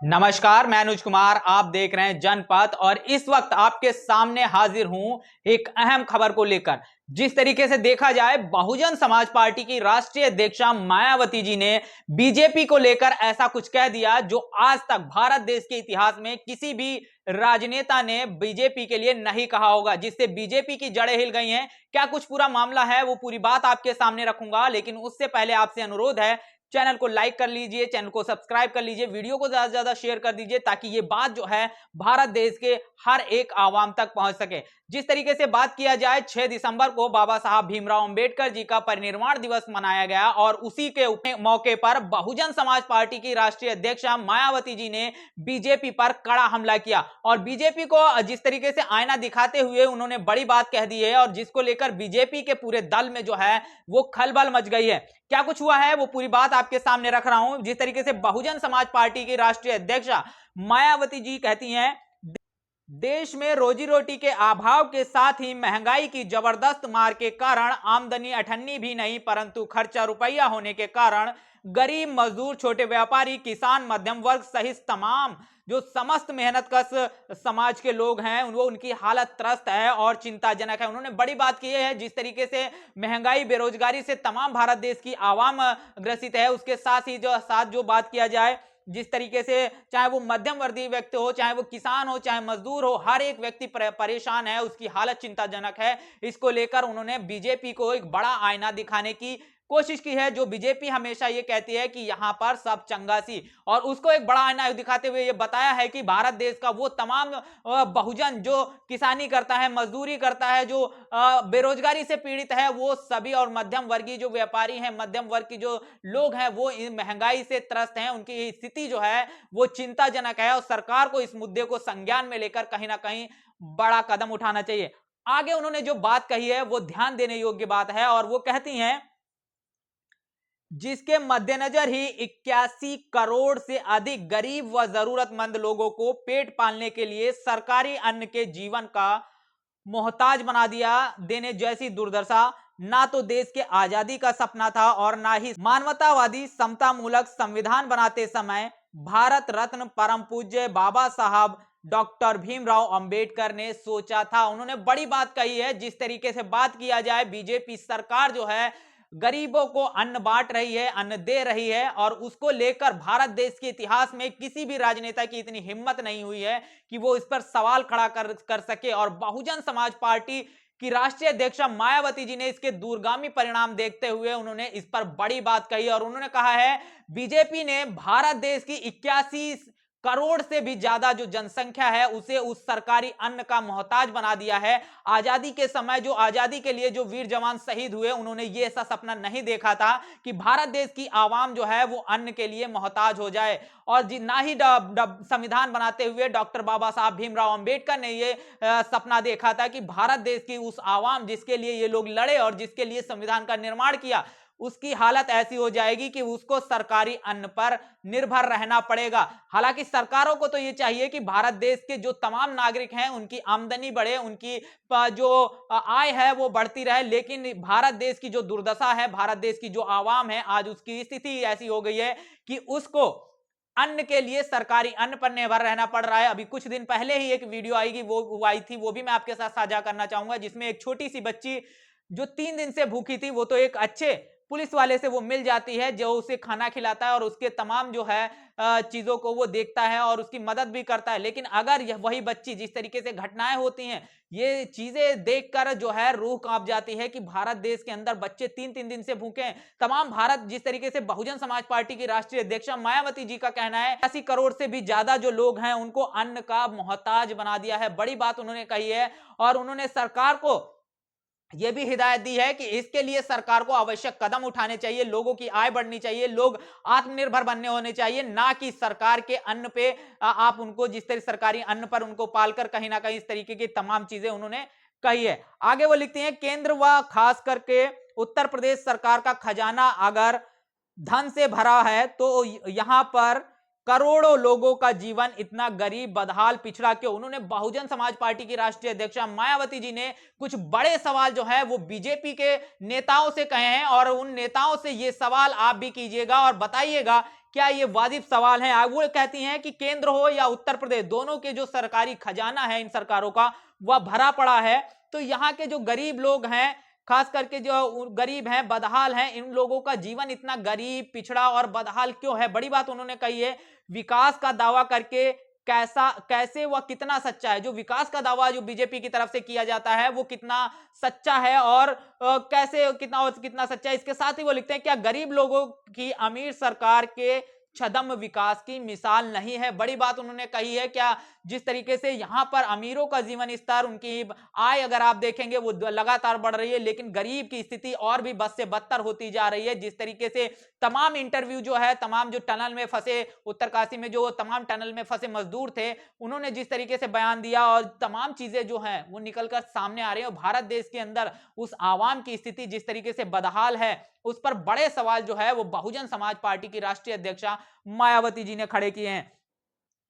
नमस्कार, मैं अनुज कुमार। आप देख रहे हैं जनपथ और इस वक्त आपके सामने हाजिर हूं एक अहम खबर को लेकर। जिस तरीके से देखा जाए, बहुजन समाज पार्टी की राष्ट्रीय अध्यक्षा मायावती जी ने बीजेपी को लेकर ऐसा कुछ कह दिया जो आज तक भारत देश के इतिहास में किसी भी राजनेता ने बीजेपी के लिए नहीं कहा होगा, जिससे बीजेपी की जड़ें हिल गई हैं। क्या कुछ पूरा मामला है, वो पूरी बात आपके सामने रखूंगा, लेकिन उससे पहले आपसे अनुरोध है, चैनल को लाइक कर लीजिए, चैनल को सब्सक्राइब कर लीजिए, वीडियो को ज्यादा से ज्यादा शेयर कर दीजिए ताकि ये बात जो है भारत देश के हर एक आवाम तक पहुंच सके। जिस तरीके से बात किया जाए, 6 दिसंबर को बाबा साहब भीमराव अंबेडकर जी का परिनिर्वाण दिवस मनाया गया और उसी के मौके पर बहुजन समाज पार्टी की राष्ट्रीय अध्यक्षा मायावती जी ने बीजेपी पर कड़ा हमला किया और बीजेपी को जिस तरीके से आईना दिखाते हुए उन्होंने बड़ी बात कह दी है और जिसको लेकर बीजेपी के पूरे दल में जो है वो खलबल मच गई है। क्या कुछ हुआ है वो पूरी बात आपके सामने रख रहा हूं। जिस तरीके से बहुजन समाज पार्टी की राष्ट्रीय अध्यक्षा मायावती जी कहती हैं, देश में रोजी रोटी के अभाव के साथ ही महंगाई की जबरदस्त मार के कारण आमदनी अठन्नी भी नहीं, परंतु खर्चा रुपया होने के कारण गरीब, मजदूर, छोटे व्यापारी, किसान, मध्यम वर्ग सहित तमाम जो समस्त मेहनतकश समाज के लोग हैं उनकी हालत त्रस्त है और चिंताजनक है। उन्होंने बड़ी बात की है, जिस तरीके से महंगाई, बेरोजगारी से तमाम भारत देश की आवाम ग्रसित है, उसके साथ जो बात किया जाए, जिस तरीके से चाहे वो मध्यम वर्गीय व्यक्ति हो, चाहे वो किसान हो, चाहे मजदूर हो, हर एक व्यक्ति परेशान है, उसकी हालत चिंताजनक है। इसको लेकर उन्होंने बीजेपी को एक बड़ा आईना दिखाने की कोशिश की है। जो बीजेपी हमेशा ये कहती है कि यहां पर सब चंगासी, और उसको एक बड़ा आईना दिखाते हुए ये बताया है कि भारत देश का वो तमाम बहुजन जो किसानी करता है, मजदूरी करता है, जो बेरोजगारी से पीड़ित है, वो सभी, और मध्यम वर्गीय जो व्यापारी हैं, मध्यम वर्ग की जो लोग हैं, वो महंगाई से त्रस्त हैं। उनकी स्थिति जो है वो चिंताजनक है और सरकार को इस मुद्दे को संज्ञान में लेकर कहीं ना कहीं बड़ा कदम उठाना चाहिए। आगे उन्होंने जो बात कही है वो ध्यान देने योग्य बात है और वो कहती हैं, जिसके मद्देनजर ही 81 करोड़ से अधिक गरीब व जरूरतमंद लोगों को पेट पालने के लिए सरकारी अन्न के जीवन का मोहताज बना दिया देने जैसी दुर्दशा ना तो देश के आजादी का सपना था और ना ही मानवतावादी समता मूलक संविधान बनाते समय भारत रत्न परम पूज्य बाबा साहब डॉक्टर भीमराव अंबेडकर ने सोचा था। उन्होंने बड़ी बात कही है। जिस तरीके से बात किया जाए, बीजेपी सरकार जो है गरीबों को अन्न बांट रही है, अन्न दे रही है, और उसको लेकर भारत देश के इतिहास में किसी भी राजनेता की इतनी हिम्मत नहीं हुई है कि वो इस पर सवाल खड़ा कर सके। और बहुजन समाज पार्टी की राष्ट्रीय अध्यक्षा मायावती जी ने इसके दूरगामी परिणाम देखते हुए उन्होंने इस पर बड़ी बात कही और उन्होंने कहा है, बीजेपी ने भारत देश की 81 करोड़ से भी ज्यादा जो जनसंख्या है उसे उस सरकारी अन्न का मोहताज बना दिया है। आजादी के समय जो आजादी के लिए जो वीर जवान शहीद हुए, उन्होंने ये ऐसा सपना नहीं देखा था कि भारत देश की आवाम जो है वो अन्न के लिए मोहताज हो जाए। और ना ही संविधान बनाते हुए डॉक्टर बाबा साहब भीमराव अंबेडकर ने ये सपना देखा था कि भारत देश की उस आवाम जिसके लिए ये लोग लड़े और जिसके लिए संविधान का निर्माण किया, उसकी हालत ऐसी हो जाएगी कि उसको सरकारी अन्न पर निर्भर रहना पड़ेगा। हालांकि सरकारों को तो ये चाहिए कि भारत देश के जो तमाम नागरिक हैं उनकी आमदनी बढ़े, उनकी जो आय है वो बढ़ती रहे, लेकिन भारत देश की जो दुर्दशा है, भारत देश की जो आवाम है, आज उसकी स्थिति ऐसी हो गई है कि उसको अन्न के लिए सरकारी अन्न पर निर्भर रहना पड़ रहा है। अभी कुछ दिन पहले ही एक वीडियो आएगी, वो आई थी, वो भी मैं आपके साथ साझा करना चाहूंगा, जिसमें एक छोटी सी बच्ची जो 3 दिन से भूखी थी, वो तो एक अच्छे पुलिस वाले से वो मिल जाती है जो उसे खाना खिलाता है और उसके तमाम जो है चीजों को वो देखता है और उसकी मदद भी करता है। लेकिन अगर यह वही बच्ची, जिस तरीके से घटनाएं होती हैं, ये चीजें देखकर जो है रूह कांप जाती है कि भारत देश के अंदर बच्चे 3-3 दिन से भूखे हैं। तमाम भारत, जिस तरीके से बहुजन समाज पार्टी की राष्ट्रीय अध्यक्षा मायावती जी का कहना है, 80 करोड़ से भी ज्यादा जो लोग हैं उनको अन्न का मोहताज बना दिया है। बड़ी बात उन्होंने कही है और उन्होंने सरकार को यह भी हिदायत दी है कि इसके लिए सरकार को आवश्यक कदम उठाने चाहिए, लोगों की आय बढ़नी चाहिए, लोग आत्मनिर्भर बनने होने चाहिए, ना कि सरकार के अन्न पे आप उनको जिस तरह सरकारी अन्न पर उनको पालकर कहीं ना कहीं इस तरीके की तमाम चीजें उन्होंने कही है। आगे वो लिखती हैं, केंद्र व खास करके उत्तर प्रदेश सरकार का खजाना अगर धन से भरा है तो यहां पर करोड़ों लोगों का जीवन इतना गरीब, बदहाल, पिछड़ा क्यों? उन्होंने बहुजन समाज पार्टी की राष्ट्रीय अध्यक्षा मायावती जी ने कुछ बड़े सवाल जो है वो बीजेपी के नेताओं से कहे हैं, और उन नेताओं से ये सवाल आप भी कीजिएगा और बताइएगा क्या ये वाजिब सवाल है। वो कहती हैं कि केंद्र हो या उत्तर प्रदेश, दोनों के जो सरकारी खजाना है इन सरकारों का, वह भरा पड़ा है। तो यहाँ के जो गरीब लोग हैं, खास करके जो गरीब हैं, बदहाल हैं, इन लोगों का जीवन इतना गरीब, पिछड़ा और बदहाल क्यों है? बड़ी बात उन्होंने कही है, विकास का दावा करके कैसे वह कितना सच्चा है। जो विकास का दावा जो बीजेपी की तरफ से किया जाता है वो कितना सच्चा है, और कैसे कितना सच्चा है। इसके साथ ही वो लिखते हैं, क्या गरीब लोगों की अमीर सरकार के छदम विकास की मिसाल नहीं है? बड़ी बात उन्होंने कही है, क्या जिस तरीके से यहां पर अमीरों का जीवन स्तर, उनकी आय अगर आप देखेंगे वो लगातार बढ़ रही है, लेकिन गरीब की स्थिति और भी बद से बदतर होती जा रही है। जिस तरीके से तमाम इंटरव्यू जो है, तमाम जो टनल में फंसे, उत्तरकाशी में जो तमाम टनल में फंसे मजदूर थे, उन्होंने जिस तरीके से बयान दिया, और तमाम चीजें जो हैं वो निकलकर सामने आ रही है। और भारत देश के अंदर उस आवाम की स्थिति जिस तरीके से बदहाल है, उस पर बड़े सवाल जो है वो बहुजन समाज पार्टी की राष्ट्रीय अध्यक्षा मायावती जी ने खड़े किए हैं।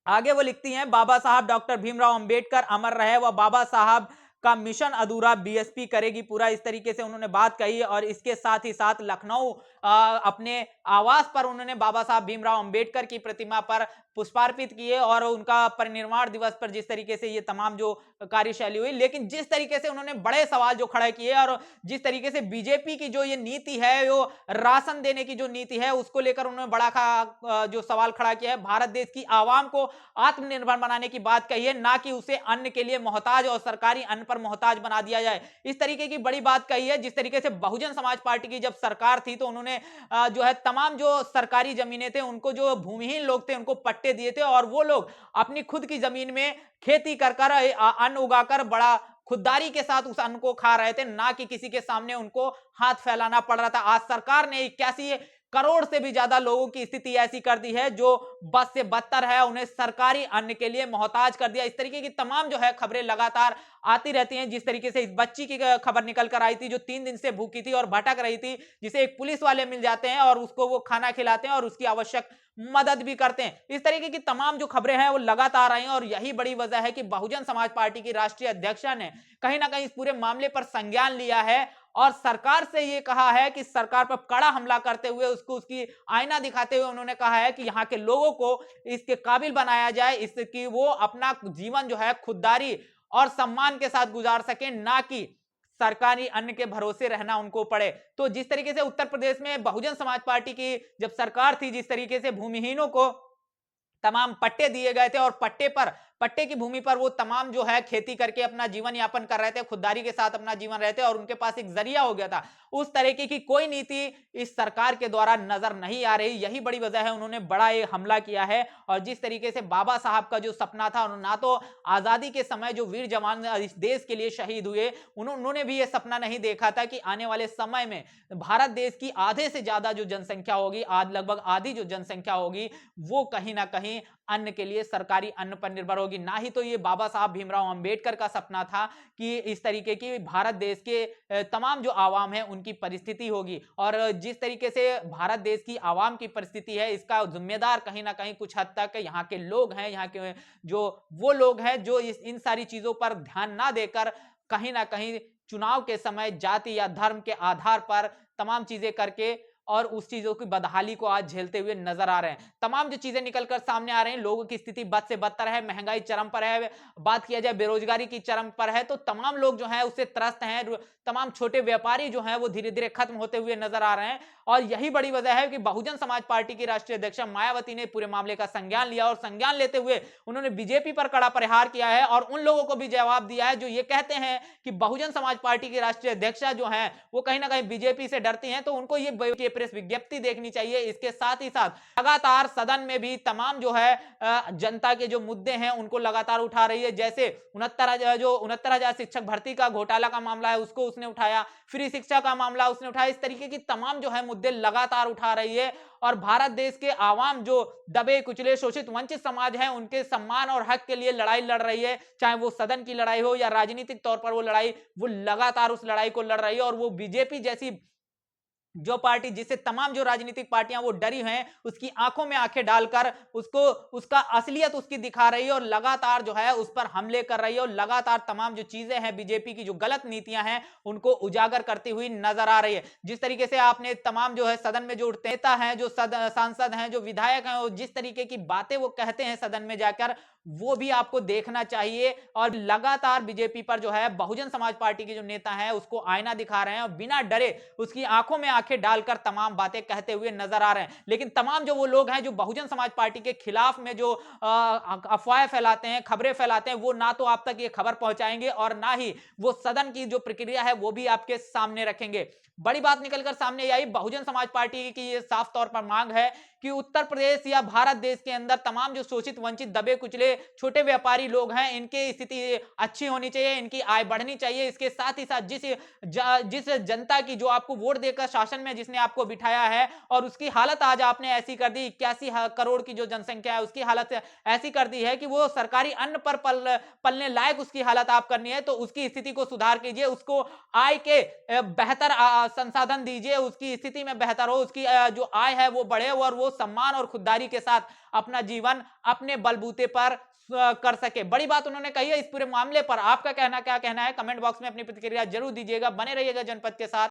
आगे वो लिखती हैं, बाबा साहब डॉक्टर भीमराव अंबेडकर अमर रहे, वह बाबा साहब का मिशन अधूरा बीएसपी करेगी पूरा। इस तरीके से उन्होंने बात कही। और इसके साथ ही साथ लखनऊ अपने आवास पर उन्होंने बाबा साहब भीमराव अंबेडकर की प्रतिमा पर पुष्पार्पित किए, और उनका परिनिर्वाण दिवस पर जिस तरीके से ये तमाम जो कार्यशैली हुई, लेकिन जिस तरीके से उन्होंने बड़े सवाल जो खड़े किए, और जिस तरीके से बीजेपी की जो ये नीति है, वो राशन देने की जो नीति है, उसको लेकर उन्होंने बड़ा जो सवाल खड़ा किया है। भारत देश की आवाम को आत्मनिर्भर बनाने की बात कही है, ना कि उसे अन्न के लिए मोहताज और सरकारी अन्न पर मोहताज बना दिया जाए। इस तरीके की बड़ी बात कही है। जिस तरीके से बहुजन समाज पार्टी की जब सरकार थी, तो उन्होंने जो है तमाम जो सरकारी जमीनें थे, उनको जो भूमिहीन लोग थे उनको पट्टे दिए थे, और वो लोग अपनी खुद की जमीन में खेती कर अन्न उगाकर बड़ा खुददारी के साथ उस अन्न को खा रहे थे, ना कि किसी के सामने उनको हाथ फैलाना पड़ रहा था। आज सरकार ने 81 करोड़ से भी ज्यादा लोगों की स्थिति ऐसी कर दी है जो बद से बदतर है, उन्हें सरकारी अन्न के लिए मोहताज कर दिया। इस तरीके की तमाम जो है खबरें लगातार आती रहती हैं। जिस तरीके से इस बच्ची की खबर निकल कर आई थी जो 3 दिन से भूखी थी और भटक रही थी, जिसे एक पुलिस वाले मिल जाते हैं और उसको वो खाना खिलाते हैं और उसकी आवश्यक मदद भी करते हैं। इस तरीके की तमाम जो खबरें हैं वो लगातार आई हैं, और यही बड़ी वजह है कि बहुजन समाज पार्टी की राष्ट्रीय अध्यक्षा ने कहीं ना कहीं इस पूरे मामले पर संज्ञान लिया है, और सरकार से ये कहा है कि सरकार पर कड़ा हमला करते हुए उसको उसकी आईना दिखाते हुए उन्होंने कहा है कि यहाँ के लोगों को इसके काबिल बनाया जाए, इसकी वो अपना जीवन जो है खुददारी और सम्मान के साथ गुजार सके, ना कि सरकारी अन्न के भरोसे रहना उनको पड़े। तो जिस तरीके से उत्तर प्रदेश में बहुजन समाज पार्टी की जब सरकार थी, जिस तरीके से भूमिहीनों को तमाम पट्टे दिए गए थे, और पट्टे की भूमि पर वो तमाम जो है खेती करके अपना जीवन यापन कर रहे थे, खुददारी के साथ अपना जीवन रहते, और उनके पास एक जरिया हो गया था। उस तरीके की कोई नीति इस सरकार के द्वारा नजर नहीं आ रही। यही बड़ी वजह है उन्होंने बड़ा ये हमला किया है। और जिस तरीके से बाबा साहब का जो सपना था, ना तो आजादी के समय जो वीर जवान इस देश के लिए शहीद हुए, उन्होंने भी ये सपना नहीं देखा था कि आने वाले समय में भारत देश की आधे से ज्यादा जो जनसंख्या होगी, लगभग आधी जो जनसंख्या होगी, वो कहीं ना कहीं अन्न के लिए, सरकारी अन्न पर निर्भर होगी। ना ही तो ये बाबा साहब भीमराव अंबेडकर का सपना था कि इस तरीके की भारत देश के तमाम जो आवाम है उनकी परिस्थिति होगी। और जिस तरीके से भारत देश की आवाम की परिस्थिति है, इसका जिम्मेदार कहीं ना कहीं कुछ हद तक यहाँ के लोग हैं, यहाँ के जो वो लोग हैं जो इन सारी चीजों पर ध्यान ना देकर कहीं ना कहीं चुनाव के समय जाति या धर्म के आधार पर तमाम चीजें करके और उस चीजों की बदहाली को आज झेलते हुए नजर आ रहे हैं। तमाम जो चीजें निकलकर सामने आ रहे हैं, लोगों की स्थिति बद से बदतर है, महंगाई चरम पर है, बात किया जाए बेरोजगारी की चरम पर है, तो तमाम लोग जो हैं उससे त्रस्त हैं। तमाम छोटे व्यापारी जो हैं वो धीरे धीरे खत्म होते हुए नजर आ रहे हैं। और यही बड़ी वजह है कि बहुजन समाज पार्टी की राष्ट्रीय अध्यक्ष मायावती ने पूरे मामले का संज्ञान लिया, और संज्ञान लेते हुए उन्होंने बीजेपी पर कड़ा प्रहार किया है, और उन लोगों को भी जवाब दिया है जो ये कहते हैं कि बहुजन समाज पार्टी की राष्ट्रीय अध्यक्षा जो हैं वो कहीं ना कहीं बीजेपी से डरती हैं, तो उनको ये प्रेस विज्ञप्ति देखनी चाहिए। इसके साथ ही साथ लगातार सदन में भी तमाम जो है जनता के जो मुद्दे हैं उनको लगातार उठा रही है। जैसे 69,000 शिक्षक भर्ती का घोटाला का मामला है, उसको उसने उठाया, फ्री शिक्षा का मामला उसने उठाया। इस तरीके की तमाम जो है मुद्दे लगातार उठा रही है, और भारत देश के आवाम जो दबे कुचले शोषित वंचित समाज है उनके सम्मान और हक के लिए लड़ाई लड़ रही है, चाहे वो सदन की लड़ाई हो या राजनीतिक तौर पर वो लड़ाई, वो लगातार उस लड़ाई को लड़ रही है। और वो बीजेपी जैसी जो पार्टी जिससे तमाम जो राजनीतिक पार्टियां वो डरी हैं, उसकी आंखों में आंखें डालकर उसको उसका असलियत उसकी दिखा रही है और लगातार जो है उस पर हमले कर रही है और लगातार तमाम जो चीजें हैं बीजेपी की जो गलत नीतियां हैं उनको उजागर करती हुई नजर आ रही है। जिस तरीके से आपने तमाम जो है सदन में जो नेता हैं, जो सांसद हैं, जो विधायक हैं, जिस तरीके की बातें वो कहते हैं सदन में जाकर, वो भी आपको देखना चाहिए। और लगातार बीजेपी पर जो है बहुजन समाज पार्टी के जो नेता हैं उसको आईना दिखा रहे हैं और बिना डरे उसकी आंखों में आंखें डालकर तमाम बातें कहते हुए नजर आ रहे हैं। लेकिन तमाम जो वो लोग हैं जो बहुजन समाज पार्टी के खिलाफ में जो अफवाहें फैलाते हैं, खबरें फैलाते हैं, वो ना तो आप तक ये खबर पहुंचाएंगे और ना ही वो सदन की जो प्रक्रिया है वो भी आपके सामने रखेंगे। बड़ी बात निकलकर सामने आई बहुजन समाज पार्टी की ये साफ तौर पर मांग है कि उत्तर प्रदेश या भारत देश के अंदर तमाम जो शोषित वंचित दबे कुचले छोटे व्यापारी लोग हैं इनकी स्थिति अच्छी होनी चाहिए, इनकी आय बढ़नी चाहिए। इसके साथ ही साथ जिस जनता की जो आपको वोट देकर शासन में जिसने आपको बिठाया है और उसकी हालत आज आपने ऐसी कर दी, 81 करोड़ की जो जनसंख्या है उसकी हालत ऐसी कर दी है कि वो सरकारी अन्न पर पलने लायक उसकी हालत आप करनी है, तो उसकी स्थिति को सुधार कीजिए, उसको आय के बेहतर संसाधन दीजिए, उसकी स्थिति में बेहतर हो, उसकी जो आय है वो बढ़े और वो सम्मान और खुददारी के साथ अपना जीवन अपने बलबूते पर कर सके। बड़ी बात उन्होंने कही है। इस पूरे मामले पर आपका क्या कहना है? कमेंट बॉक्स में अपनी प्रतिक्रिया जरूर दीजिएगा। बने रहिएगा जनपद के साथ।